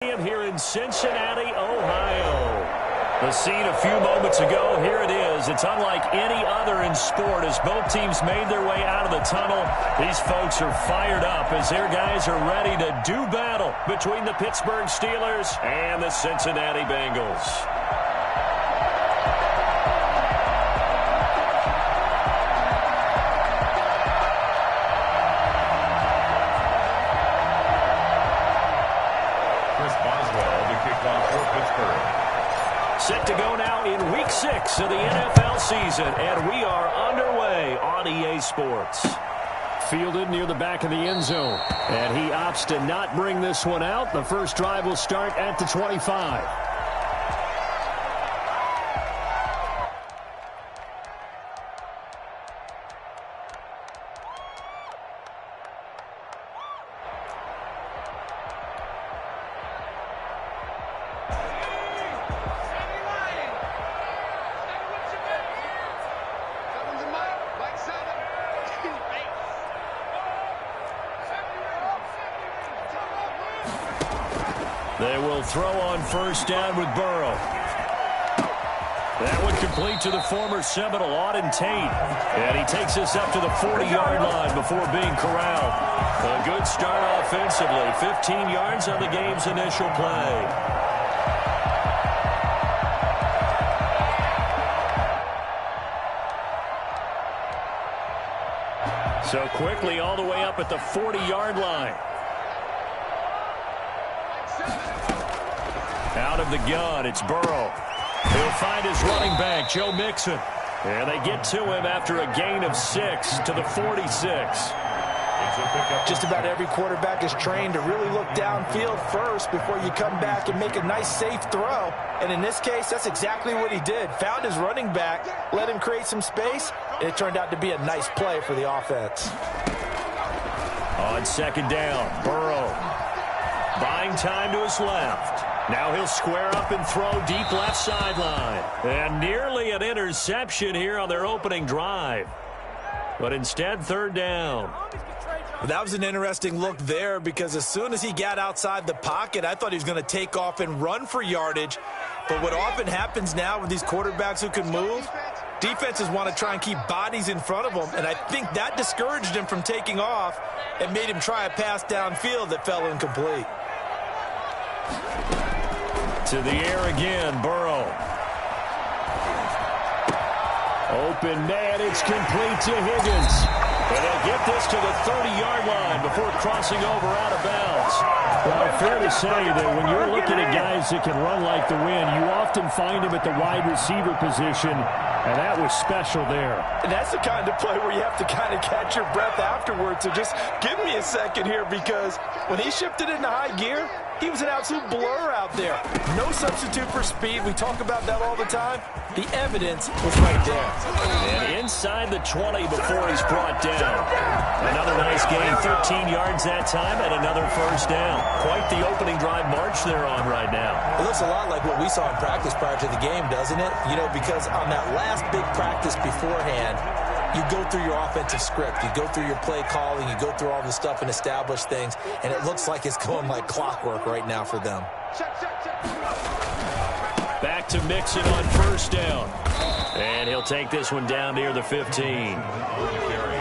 Stadium here in Cincinnati, Ohio. The scene a few moments ago, here it is. It's unlike any other in sport as both teams made their way out of the tunnel. These folks are fired up as their guys are ready to do battle between the Pittsburgh Steelers and the Cincinnati Bengals. Set to go now in Week 6 of the NFL season, and we are underway on EA Sports. Fielded near the back of the end zone, and he opts to not bring this one out. The first drive will start at the 25. They will throw on first down with Burrow. That would complete to the former Seminole, Auden Tate. And he takes us up to the 40-yard line before being corralled. A good start offensively. 15 yards on the game's initial play. So quickly all the way up at the 40-yard line. Out of the gun, it's Burrow. He'll find his running back, Joe Mixon. And they get to him after a gain of 6 to the 46. Just about every quarterback is trained to really look downfield first before you come back and make a nice, safe throw. And in this case, that's exactly what he did. Found his running back, let him create some space, and it turned out to be a nice play for the offense. On second down, Burrow buying time to his left. Now he'll square up and throw deep left sideline. And nearly an interception here on their opening drive. But instead, third down. That was an interesting look there because as soon as he got outside the pocket, I thought he was going to take off and run for yardage. But what often happens now with these quarterbacks who can move, defenses want to try and keep bodies in front of them. And I think that discouraged him from taking off and made him try a pass downfield that fell incomplete. To the air again, Burrow. Open man, it's complete to Higgins. And they'll get this to the 30-yard line before crossing over out of bounds. Well, fair to say that when you're looking at guys that can run like the wind, you often find them at the wide receiver position, and that was special there. And that's the kind of play where you have to kind of catch your breath afterwards. So just give me a second here because when he shifted into high gear, he was an absolute blur out there. No substitute for speed. We talk about that all the time. The evidence was right there. And inside the 20 before he's brought down. Another nice gain, 13 yards that time, and another first down. Quite the opening drive march they're on right now. It looks a lot like what we saw in practice prior to the game, doesn't it? You know, because on that last big practice beforehand, you go through your offensive script. You go through your play calling. You go through all this stuff and establish things. And it looks like it's going like clockwork right now for them. Back to Mixon on first down. And he'll take this one down near the 15.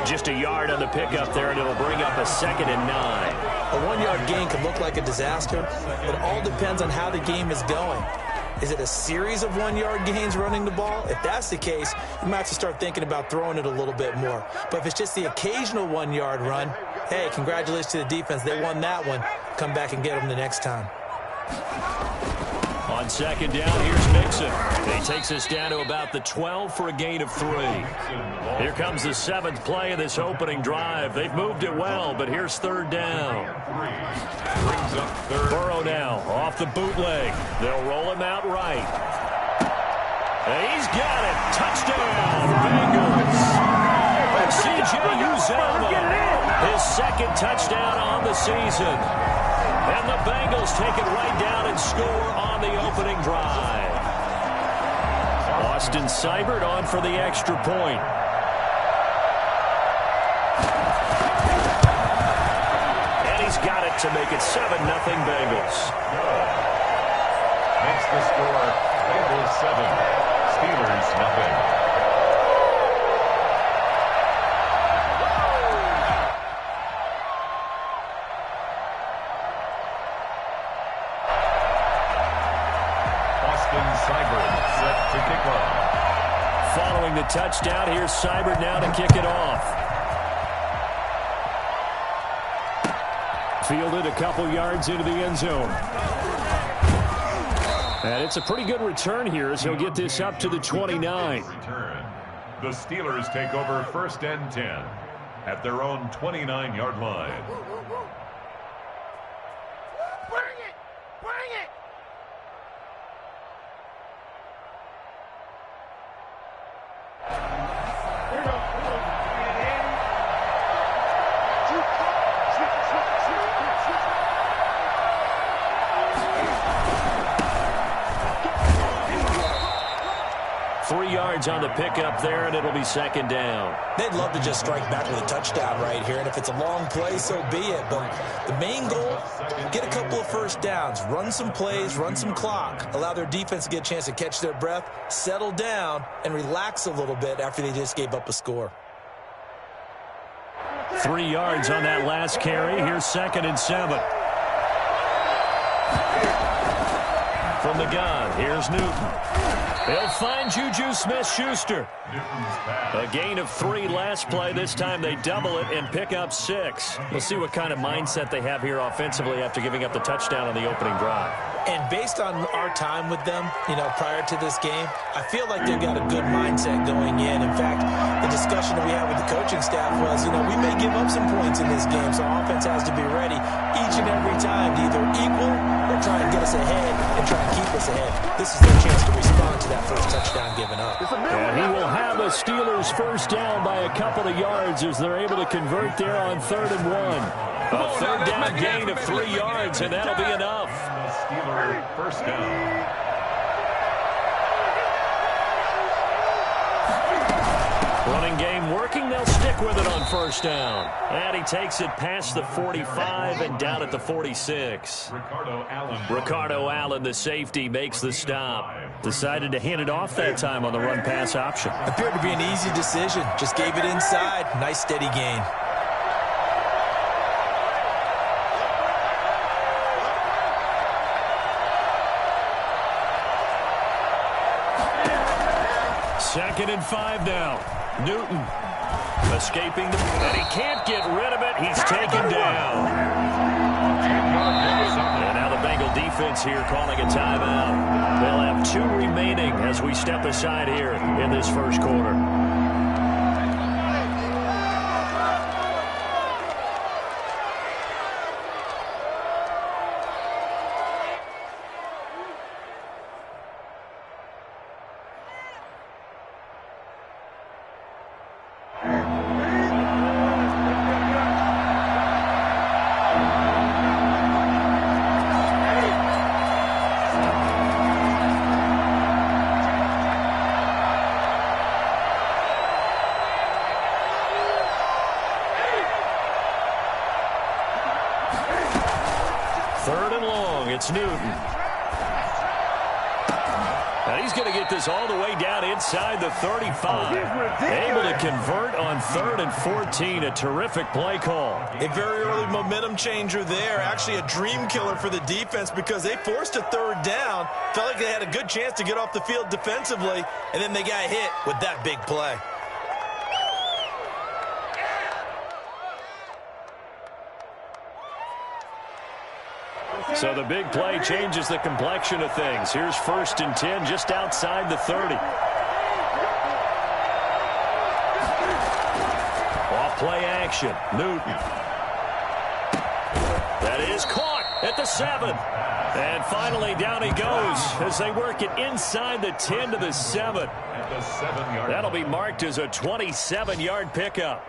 Just a yard on the pickup there, and it'll bring up a 2nd and 9. A 1-yard gain can look like a disaster. It all depends on how the game is going. Is it a series of 1-yard gains running the ball? If that's the case, you might have to start thinking about throwing it a little bit more. But if it's just the occasional 1-yard run, hey, congratulations to the defense. They won that one. Come back and get them the next time. On second down, here's Mixon. He takes us down to about the 12 for a gain of 3. Here comes the 7th play of this opening drive. They've moved it well, but here's third down. Burrow now off the bootleg. They'll roll him out right. And he's got it. Touchdown, Bengals. C.J. Uzomah, his 2nd touchdown on the season. And the Bengals take it right down and score on the opening drive. Austin Seibert on for the extra point. And he's got it to make it 7-0 Bengals. Bengals 7, Steelers nothing. Set to kick off. Following the touchdown, here's Seibert now to kick it off. Fielded a couple yards into the end zone. And it's a pretty good return here as he'll get this up to the 29. The Steelers take over 1st and 10 at their own 29-yard line. On the pickup there, and it'll be 2nd down. They'd love to just strike back with a touchdown right here, and if it's a long play, so be it. But the main goal, get a couple of 1st downs, run some plays, run some clock, allow their defense to get a chance to catch their breath, settle down, and relax a little bit after they just gave up a score. 3 yards on that last carry. Here's 2nd and 7. From the gun, here's Newton. They'll find Juju Smith-Schuster. A gain of 3 last play. This time they double it and pick up 6. We'll see what kind of mindset they have here offensively after giving up the touchdown on the opening drive. And based on our time with them, prior to this game, I feel like they've got a good mindset going in. In fact, the discussion that we had with the coaching staff was, we may give up some points in this game, so offense has to be ready each and every time to either equal or try and get us ahead and try and keep us ahead. This is their chance to respond to that first touchdown given up. And he will have the Steelers 1st down by a couple of yards as they're able to convert there on 3rd and 1. A 3rd down gain of 3 yards, and that'll be enough. The Steelers 1st down. Running game working. They'll stick with it on 1st down. And he takes it past the 45 and down at the 46. Ricardo Allen, the safety, makes the stop. Decided to hand it off that time on the run-pass option. Appeared to be an easy decision. Just gave it inside. Nice steady gain. Second and 5 now. Newton escaping, and he can't get rid of it. He's taken down. And now the Bengal defense here calling a timeout. They'll have 2 remaining as we step aside here in this 1st quarter. It's Newton. And he's going to get this all the way down inside the 35. Able to convert on 3rd and 14. A terrific play call. A very early momentum changer there. Actually a dream killer for the defense because they forced a 3rd down. Felt like they had a good chance to get off the field defensively, and then they got hit with that big play. So the big play changes the complexion of things. Here's 1st and 10 just outside the 30. Off play action. Newton. That is caught at the 7. And finally down he goes as they work it inside the 10 to the 7. That'll be marked as a 27-yard pickup.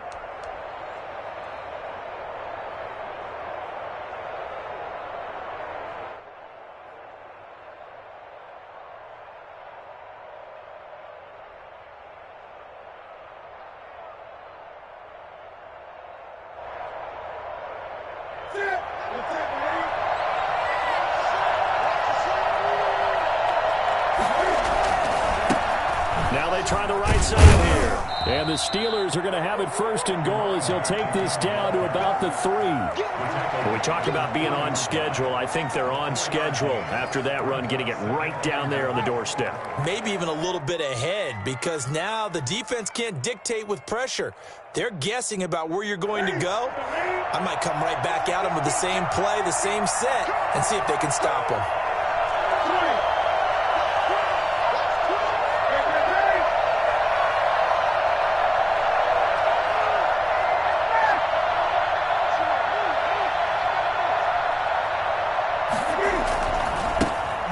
Now they try the right side here. And the Steelers are going to have it first and goal as he'll take this down to about the 3. When we talk about being on schedule, I think they're on schedule after that run, getting it right down there on the doorstep. Maybe even a little bit ahead, because now the defense can't dictate with pressure. They're guessing about where you're going to go. I might come right back at them with the same play, the same set, and see if they can stop them.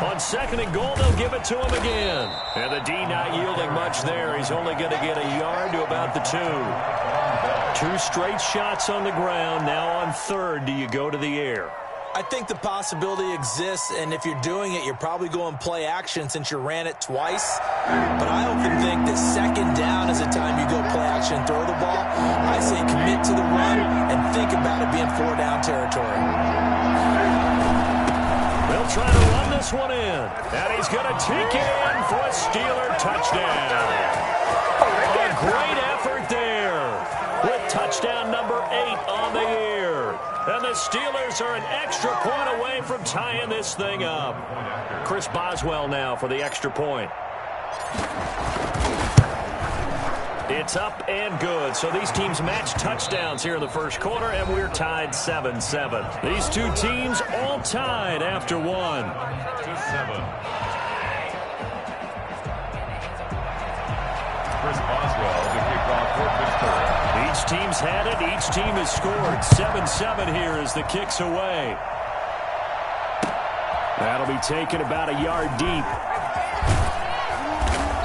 On second and goal, they'll give it to him again. And the D not yielding much there. He's only going to get a yard to about the 2. 2 straight shots on the ground. Now on third, do you go to the air? I think the possibility exists, and if you're doing it, you're probably going play action since you ran it twice. But I often think that second down is the time you go play action and throw the ball. I say commit to the run and think about it being 4-down territory. They'll try to run this one in. And he's going to take it in for a Steeler touchdown. A great effort there with touchdown number 8 on the year. And the Steelers are an extra point away from tying this thing up. Chris Boswell now for the extra point. It's up and good. So these teams match touchdowns here in the first quarter, and we're tied 7-7. These two teams all tied after 1. Chris Boswell, the kickoff for Pittsburgh. Each team's had it. Each team has scored. 7-7 here as the kick's away. That'll be taken about a yard deep.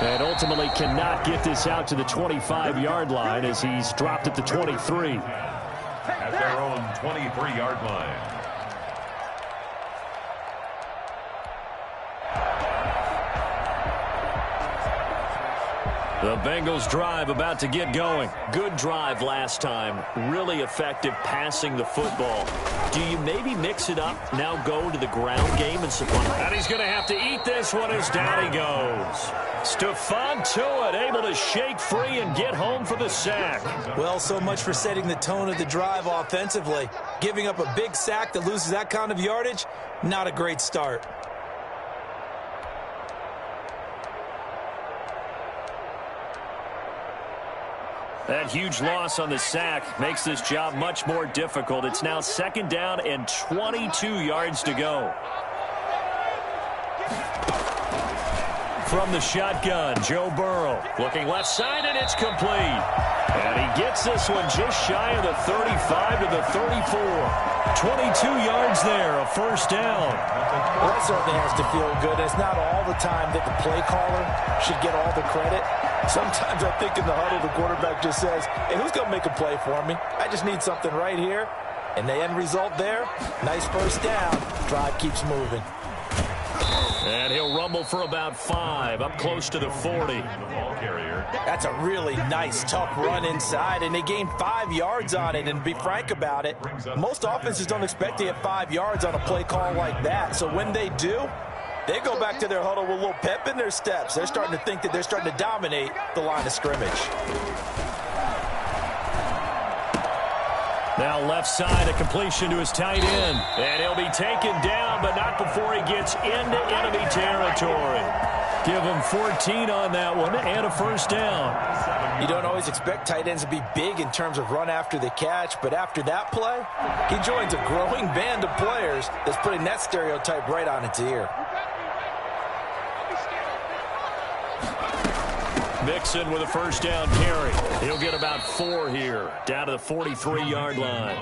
And ultimately cannot get this out to the 25-yard line as he's dropped at the 23. At their own 23-yard line. The Bengals drive about to get going. Good drive last time. Really effective passing the football. Do you maybe mix it up, now go to the ground game and supply? And he's going to have to eat this one as down he goes. Stephon Tuitt able to shake free and get home for the sack. Well, so much for setting the tone of the drive offensively. Giving up a big sack that loses that kind of yardage, not a great start. That huge loss on the sack makes this job much more difficult. It's now second down and 22 yards to go. From the shotgun, Joe Burrow looking left side, and it's complete. And he gets this one just shy of the 35 to the 34. 22 yards there, a first down. Well, that certainly has to feel good. It's not all the time that the play caller should get all the credit. Sometimes I think in the huddle, the quarterback just says, hey, who's going to make a play for me? I just need something right here. And the end result there, nice first down. Drive keeps moving. And he'll rumble for about 5, up close to the 40. That's a really nice, tough run inside, and they gained 5 yards on it. And to be frank about it, most offenses don't expect to get 5 yards on a play call like that. So when they do, they go back to their huddle with a little pep in their steps. They're starting to think that they're starting to dominate the line of scrimmage. Now left side, a completion to his tight end. And he'll be taken down, but not before he gets into enemy territory. Give him 14 on that one and a first down. You don't always expect tight ends to be big in terms of run after the catch, but after that play, he joins a growing band of players that's putting that stereotype right on its ear. Mixon with a first down carry. He'll get about 4 here, down to the 43-yard line.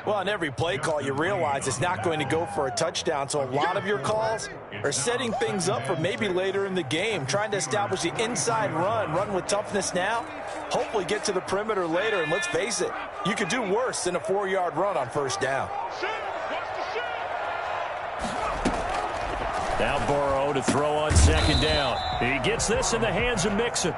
Well, on every play call, you realize it's not going to go for a touchdown, so a lot of your calls are setting things up for maybe later in the game, trying to establish the inside run with toughness now, hopefully get to the perimeter later, and let's face it, you could do worse than a 4-yard run on first down. Now Burrow to throw on second down. He gets this in the hands of Mixon.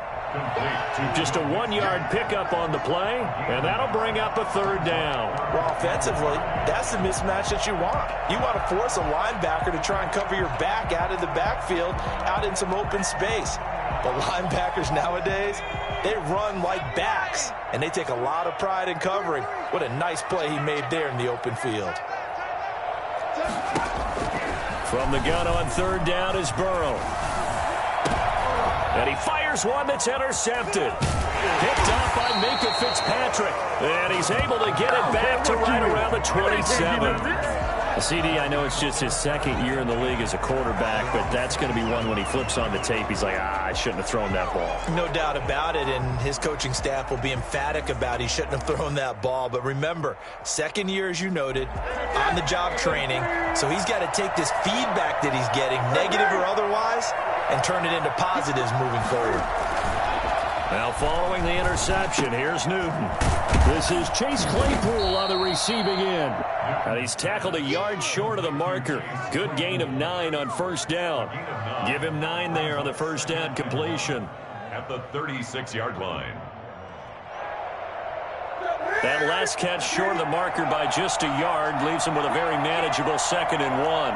Just a 1-yard pickup on the play, and that'll bring up a third down. Well, offensively, that's the mismatch that you want. You want to force a linebacker to try and cover your back out of the backfield, out in some open space. But linebackers nowadays, they run like backs, and they take a lot of pride in covering. What a nice play he made there in the open field. From the gun on third down is Burrow. And he fires one that's intercepted. Picked up by Minka Fitzpatrick. And he's able to get it back to right around the 27. CD, I know it's just his second year in the league as a quarterback, but that's going to be one when he flips on the tape. He's like, I shouldn't have thrown that ball. No doubt about it, and his coaching staff will be emphatic about he shouldn't have thrown that ball. But remember, second year, as you noted, on-the-job training, so he's got to take this feedback that he's getting, negative or otherwise, and turn it into positives moving forward. Now following the interception, here's Newton. This is Chase Claypool on the receiving end. And he's tackled a yard short of the marker. Good gain of 9 on first down. Give him 9 there on the first down completion. At the 36-yard line. That last catch short of the marker by just a yard leaves him with a very manageable 2nd and 1.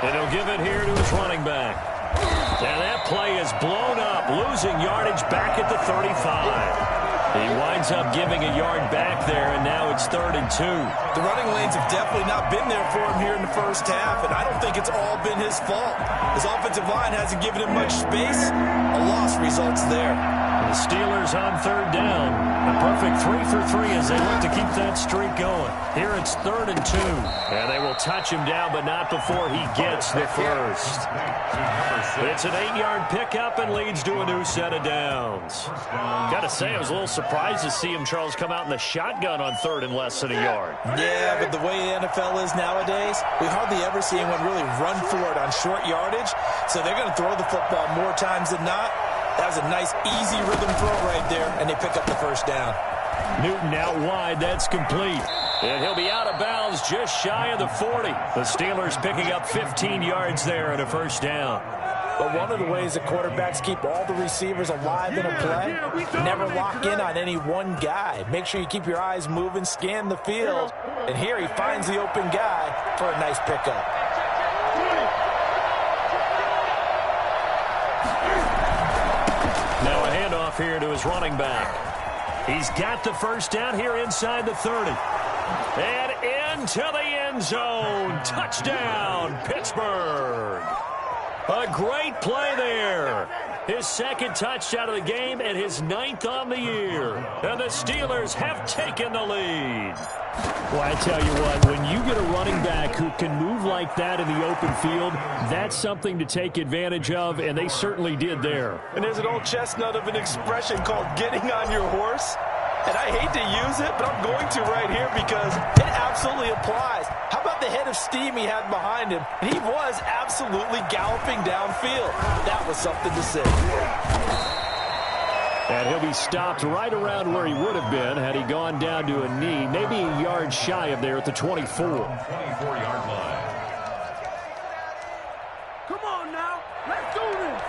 And he'll give it here to his running back. And that play is blown up, losing yardage back at the 35. He winds up giving a yard back there, and now it's 3rd and 2. The running lanes have definitely not been there for him here in the first half, and I don't think it's all been his fault. His offensive line hasn't given him much space. A loss results there. The Steelers on third down. A perfect 3 for 3 as they look to keep that streak going. Here it's 3rd and 2. And they will touch him down, but not before he gets the first. It's an 8-yard pickup and leads to a new set of downs. Got to say, I was a little surprised to see him, Charles, come out in the shotgun on 3rd and less than a yard. Yeah, but the way the NFL is nowadays, we hardly ever see anyone really run for it on short yardage. So they're going to throw the football more times than not. That was a nice, easy rhythm throw right there, and they pick up the first down. Newton out wide. That's complete. And he'll be out of bounds just shy of the 40. The Steelers picking up 15 yards there and a first down. But one of the ways that quarterbacks keep all the receivers alive in a play, never lock in on any one guy. Make sure you keep your eyes moving, scan the field. And here he finds the open guy for a nice pickup. Now a handoff here to his running back. He's got the first down here inside the 30. And into the end zone. Touchdown, Pittsburgh. A great play there. His 2nd touchdown of the game and his 9th on the year. And the Steelers have taken the lead. Well, I tell you what, when you get a running back who can move like that in the open field, that's something to take advantage of, and they certainly did there. And there's an old chestnut of an expression called getting on your horse. And I hate to use it, but I'm going to right here because it absolutely applies. How about the head of steam he had behind him? And he was absolutely galloping downfield. That was something to see. And he'll be stopped right around where he would have been had he gone down to a knee, maybe a yard shy of there at the 24. 24-yard line. Come on now, let's do this.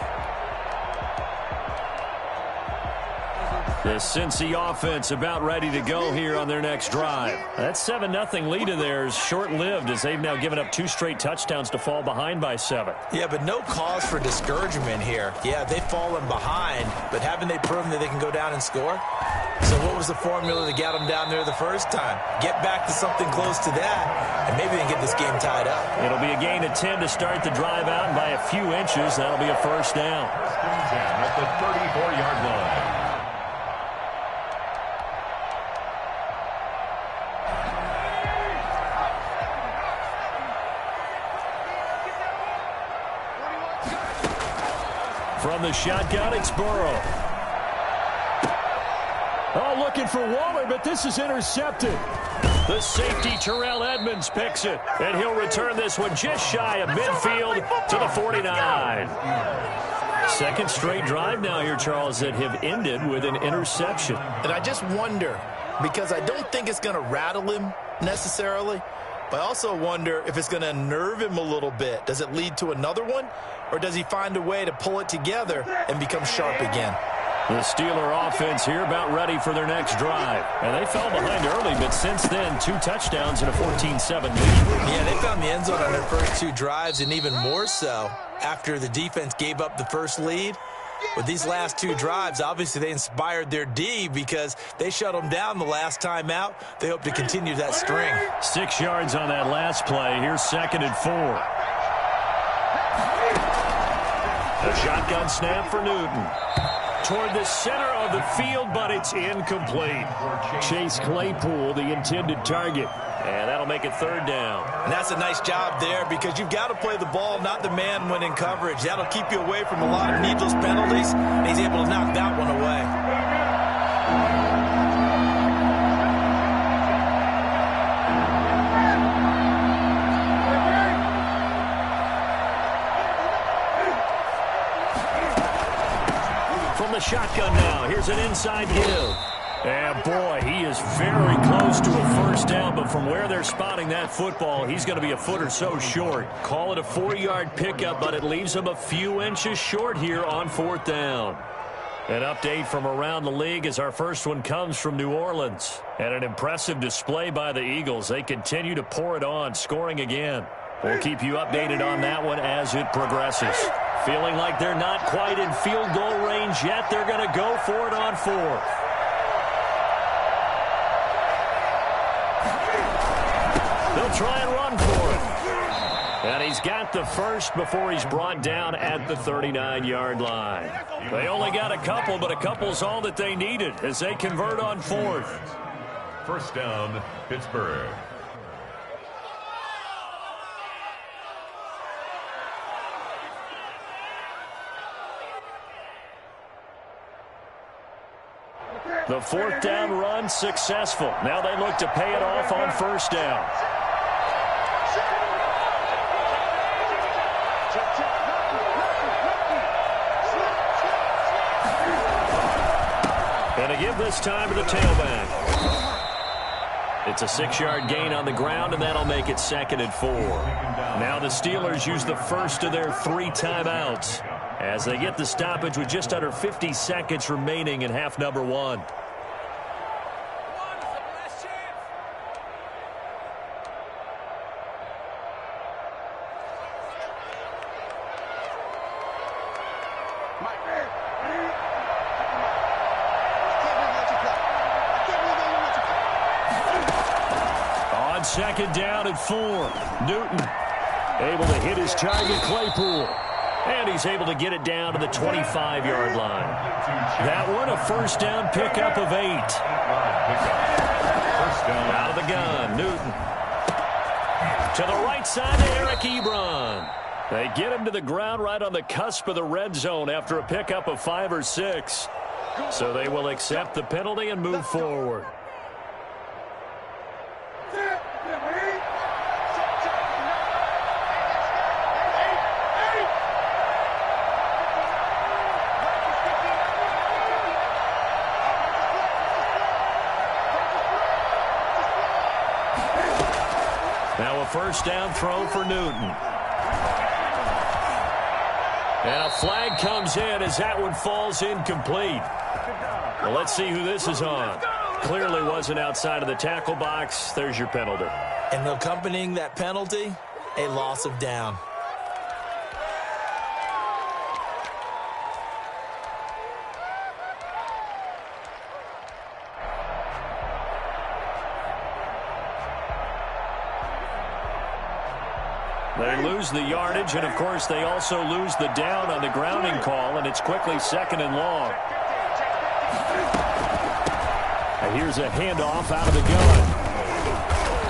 The Cincy offense about ready to go here on their next drive. That 7-0 lead of theirs short-lived as they've now given up 2 straight touchdowns to fall behind by 7. Yeah, but no cause for discouragement here. Yeah, they've fallen behind, but haven't they proven that they can go down and score? So what was the formula that got them down there the first time? Get back to something close to that, and maybe they can get this game tied up. It'll be a gain of 10 to start the drive out, and by a few inches, that'll be a first down. At the 34-yard line. From the shotgun, it's Burrow. Oh, looking for Waller, but this is intercepted. The safety, Terrell Edmonds, picks it, and he'll return this one just shy of midfield to the 49. 2nd straight drive now here, Charles, that have ended with an interception. And I just wonder, because I don't think it's going to rattle him necessarily, but I also wonder if it's going to unnerve him a little bit. Does it lead to another one, or does he find a way to pull it together and become sharp again? The Steeler offense here about ready for their next drive. And they fell behind early, but since then, 2 touchdowns and a 14-7 lead. Yeah, they found the end zone on their first 2 drives, and even more so after the defense gave up the first lead. With these last two drives, obviously they inspired their D because they shut them down the last time out. They hope to continue that string. 6 yards on that last play. Here's 2nd and 4. A shotgun snap for Newton. Toward the center of the field, but it's incomplete. Chase Claypool, the intended target. And that'll make it 3rd down. And that's a nice job there because you've got to play the ball, not the man when in coverage. That'll keep you away from a lot of needless penalties. And he's able to knock that one away. From the shotgun now, here's an inside give. And boy, he is very close to a first down, but from where they're spotting that football, he's going to be a foot or so short. Call it a 4-yard pickup, but it leaves him a few inches short here on 4th down. An update from around the league as our first one comes from New Orleans. And an impressive display by the Eagles. They continue to pour it on, scoring again. We'll keep you updated on that one as it progresses. Feeling like they're not quite in field goal range yet, they're going to go for it on 4th. They'll try and run for it. And he's got the first before he's brought down at the 39-yard line. They only got a couple, but a couple's all that they needed as they convert on 4th. First down, Pittsburgh. The 4th down run successful. Now they look to pay it off on 1st down. And a give this time to the tailback. It's a 6-yard gain on the ground, and that'll make it 2nd and 4. Now the Steelers use the first of their 3 timeouts as they get the stoppage with just under 50 seconds remaining in half number 1. On 2nd down at 4, Newton able to hit his target, Claypool. And he's able to get it down to the 25-yard line. That one, a first down pickup of 8. Out of the gun, Newton. To the right side to Eric Ebron. They get him to the ground right on the cusp of the red zone after a pickup of 5 or 6. So they will accept the penalty and move forward. Now a first down throw for Newton. And a flag comes in as that one falls incomplete. Well, let's see who this is on. Clearly wasn't outside of the tackle box. There's your penalty. And accompanying that penalty, a loss of down. They lose the yardage, and, of course, they also lose the down on the grounding call, and it's quickly 2nd and long. And here's a handoff out of the gun.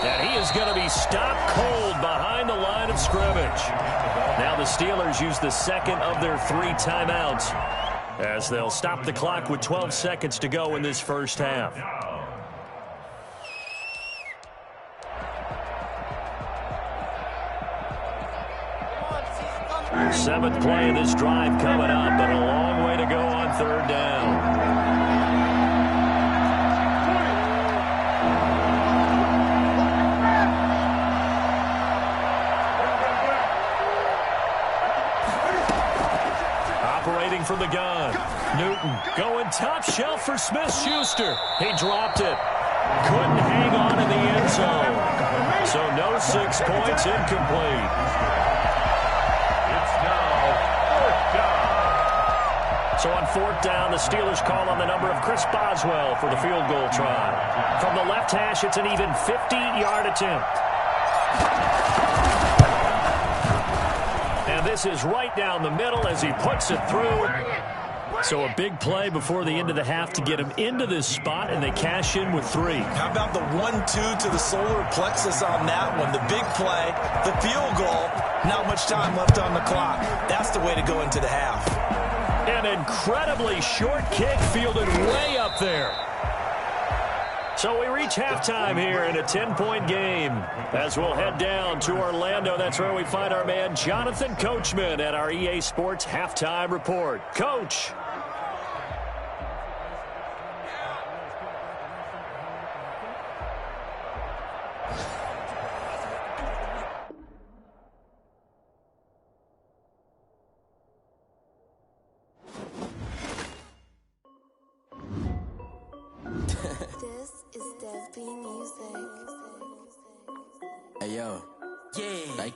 And he is going to be stopped cold behind the line of scrimmage. Now the Steelers use the 2nd of their 3 timeouts as they'll stop the clock with 12 seconds to go in this first half. 7th play of this drive coming up, but a long way to go on 3rd down. Operating from the gun, Newton going top shelf for Smith-Schuster. He dropped it. Couldn't hang on in the end zone. So no 6 points, incomplete. It's now 4th down, the Steelers call on the number of Chris Boswell for the field goal try. From the left hash, it's an even 50-yard attempt. And this is right down the middle as he puts it through. So a big play before the end of the half to get him into this spot, and they cash in with 3. How about the 1-2 to the solar plexus on that one? The big play, the field goal, not much time left on the clock. That's the way to go into the half. An incredibly short kick fielded way up there. So we reach halftime here in a 10-point game. As we'll head down to Orlando, that's where we find our man Jonathan Coachman at our EA Sports Halftime Report. Coach. This is Dev B Music. Hey, yo. Yeah. Like